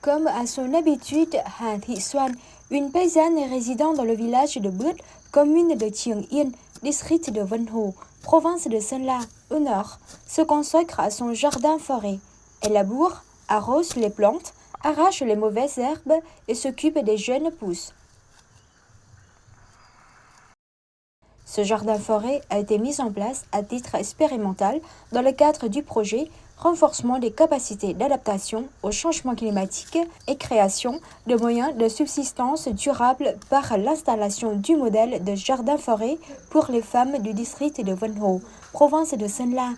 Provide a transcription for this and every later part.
Comme à son habitude, Han Thị-Soan, une paysanne résidant dans le village de Bướt, commune de Trường Yên, district de Vân Hồ, province de Sơn La, au nord, se consacre à son jardin-forêt. Elle laboure, arrose les plantes, arrache les mauvaises herbes et s'occupe des jeunes pousses. Ce jardin-forêt a été mis en place à titre expérimental dans le cadre du projet Renforcement des capacités d'adaptation au changement climatique et création de moyens de subsistance durable par l'installation du modèle de jardin-forêt pour les femmes du district de Vân Hồ, province de Sơn La.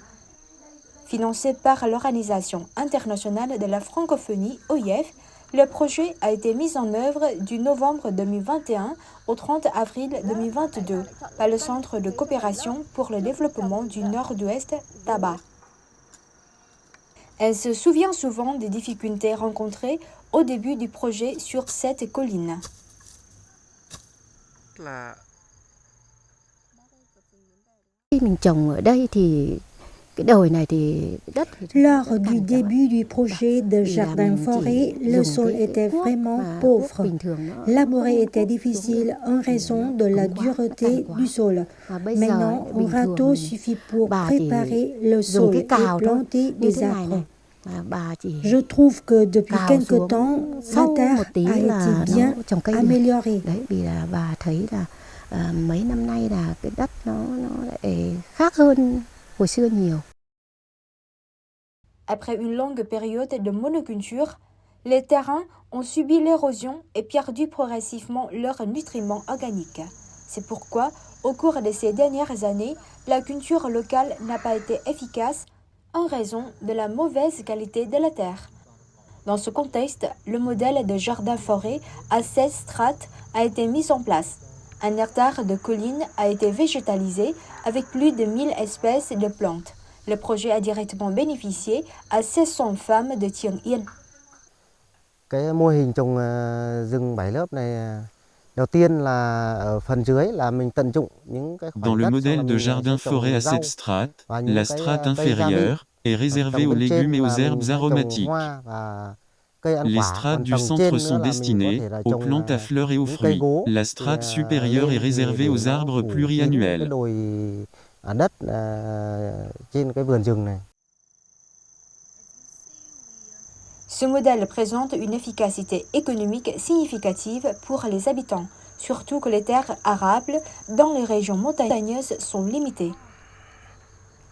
Financé par l'Organisation internationale de la francophonie, OIF, le projet a été mis en œuvre du novembre 2021 au 30 avril 2022 par le Centre de coopération pour le développement du Nord-Ouest, TABA. Elle se souvient souvent des difficultés rencontrées au début du projet sur cette colline. Lors du début du projet de jardin-forêt, le sol était vraiment pauvre. Laborer était difficile en raison de la dureté du sol. Maintenant, un râteau suffit pour préparer le sol et planter des arbres. Je trouve que depuis quelque temps, la terre a été bien améliorée. Après une longue période de monoculture, les terrains ont subi l'érosion et perdu progressivement leurs nutriments organiques. C'est pourquoi, au cours de ces dernières années, la culture locale n'a pas été efficace en raison de la mauvaise qualité de la terre. Dans ce contexte, le modèle de jardin-forêt à 16 strates a été mis en place. Un hectare de colline a été végétalisé avec plus de 1000 espèces de plantes. Le projet a directement bénéficié à 1600 femmes de Trường Yên. Cái mô hình trồng rừng 7 lớp này, đầu tiên là ở phần dưới là mình tận dụng những cái Dans le modèle de jardin-forêt à 7 strates, la strate inférieure est réservée aux légumes et aux herbes aromatiques. Les strates du centre sont destinées aux plantes à fleurs et aux fruits. La strate supérieure est réservée aux arbres pluriannuels. Ce modèle présente une efficacité économique significative pour les habitants, surtout que les terres arables dans les régions montagneuses sont limitées.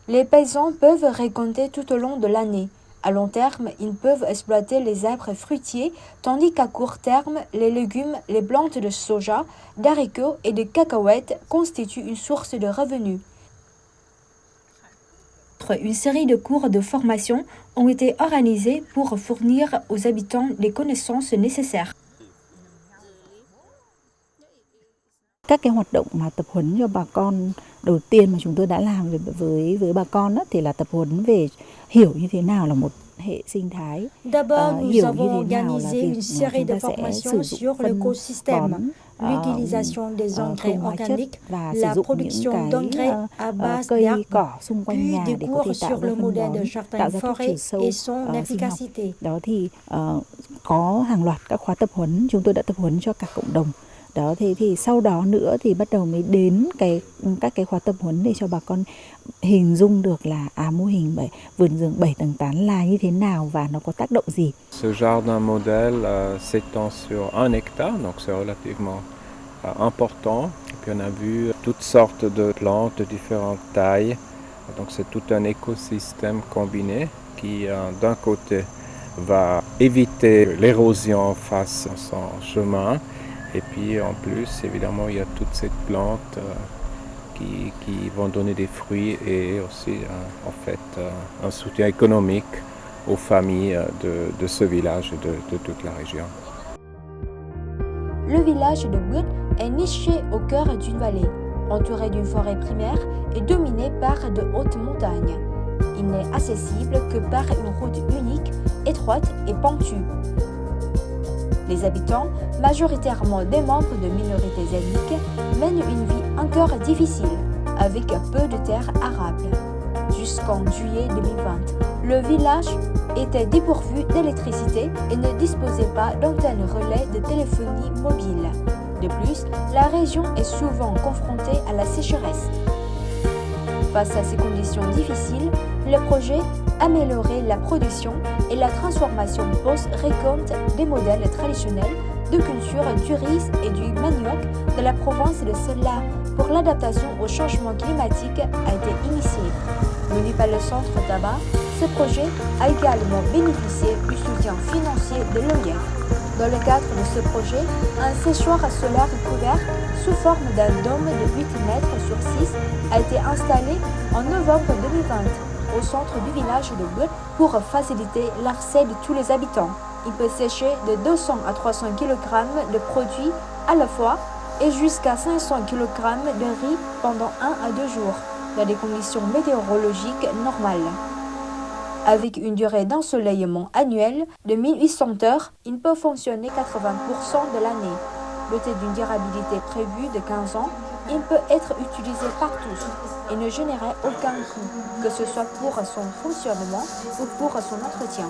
Les paysans peuvent récolter tout au long de l'année. À long terme, ils peuvent exploiter les arbres fruitiers, tandis qu'à court terme, les légumes, les plantes de soja, d'haricots et de cacahuètes constituent une source de revenus. Une série de cours de formation ont été organisés pour fournir aux habitants les connaissances nécessaires. Các cái hoạt động mà tập huấn cho bà con đầu tiên mà chúng tôi đã làm với bà con đó, thì là tập huấn về hiểu như thế nào là một hệ sinh thái. D'abord, nous avons organisé une série de formations sur l'écosystème, l'utilisation des engrais organiques, la production d'engrais à base d'arbres, puis des cours sur le modèle de jardin-forêt et son efficacité. Đó thì có hàng loạt các khóa tập huấn, chúng tôi đã tập huấn cho cả cộng đồng. Đó thì sau đó nữa thì bắt đầu mới đến các cái khóa tập huấn để cho bà con hình dung được là mô hình vườn rừng 7 tầng tán là như thế nào và nó có tác động gì. Ce jardin modèle s'étend sur 1 hectare, donc c'est relativement important. Et puis on a vu toutes sortes de plantes de différentes tailles. Donc c'est tout un écosystème combiné qui d'un côté va éviter l'érosion face à son chemin. Et puis en plus, évidemment, il y a toutes ces plantes qui vont donner des fruits et aussi en fait un soutien économique aux familles de ce village et de toute la région. Le village de Bướt est niché au cœur d'une vallée, entouré d'une forêt primaire et dominé par de hautes montagnes. Il n'est accessible que par une route unique, étroite et pentue. Les habitants, majoritairement des membres de minorités ethniques, mènent une vie encore difficile, avec peu de terres arables. Jusqu'en juillet 2020, le village était dépourvu d'électricité et ne disposait pas d'antenne relais de téléphonie mobile. De plus, la région est souvent confrontée à la sécheresse. Face à ces conditions difficiles, le projet améliorait la production et la transformation post-récolte des modèles traditionnels de culture du riz et du manioc de la province de Seula pour l'adaptation au changement climatique a été initié. Mené par le centre tabac, ce projet a également bénéficié du soutien financier de l'OIF. Dans le cadre de ce projet, un séchoir solaire couvert sous forme d'un dôme de 8 mètres sur 6 a été installé en novembre 2020 au centre du village de But pour faciliter l'accès de tous les habitants. Il peut sécher de 200 à 300 kg de produits à la fois et jusqu'à 500 kg de riz pendant 1 à 2 jours dans des conditions météorologiques normales. Avec une durée d'ensoleillement annuelle de 1800 heures, il peut fonctionner 80% de l'année. Doté d'une durabilité prévue de 15 ans, il peut être utilisé par tous et ne générer aucun coût, que ce soit pour son fonctionnement ou pour son entretien.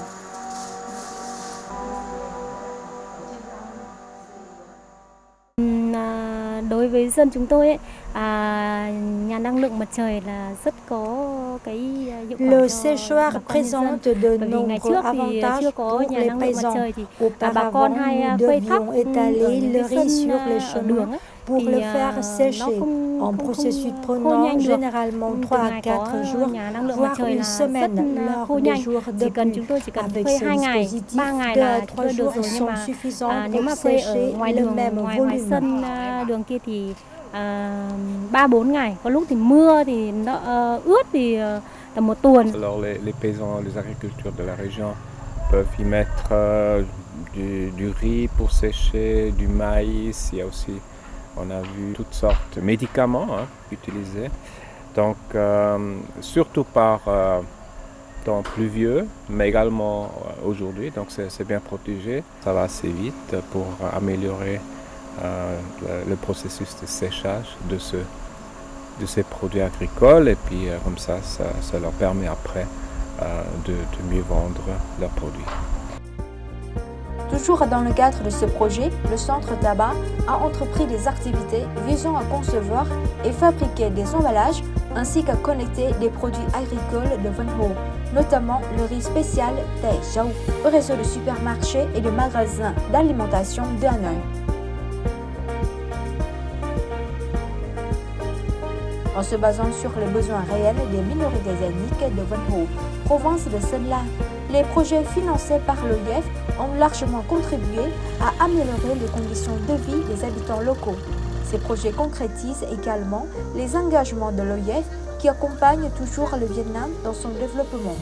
Đối với dân chúng tôi ấy, nhà năng lượng mặt trời là rất có cái hiệu quả. Le séchoir présente de nombreux avantages pour les paysans. Auparavant, nous devions étaler le riz sur les chemins pour le faire sécher, un processus prenant généralement 3 à 4 jours, voire une semaine lors des jours de pluie. Avec ce dispositif, 2 à 3 jours sont suffisants pour sécher le même volume. Đường kia thì 3-4 ngày, có lúc thì mưa thì nó ướt thì tầm 1 tuần. Alors les paysans, les agriculteurs de la région peuvent y mettre du riz pour sécher, du maïs, il y a aussi, on a vu toutes sortes de médicaments utilisés. Donc surtout par temps pluvieux, mais également aujourd'hui, donc c'est bien protégé. Ça va assez vite pour améliorer le processus de séchage de ces produits agricoles et puis comme ça leur permet après de mieux vendre leurs produits. Toujours dans le cadre de ce projet, le Centre Tabac a entrepris des activités visant à concevoir et fabriquer des emballages ainsi qu'à connecter des produits agricoles de Vân Hồ, notamment le riz spécial Tè Châu, au réseau de supermarchés et de magasins d'alimentation de Hanoï. En se basant sur les besoins réels des minorités ethniques de Vân Hồ, province de Seula, les projets financés par l'OIF ont largement contribué à améliorer les conditions de vie des habitants locaux. Ces projets concrétisent également les engagements de l'OIF qui accompagnent toujours le Vietnam dans son développement.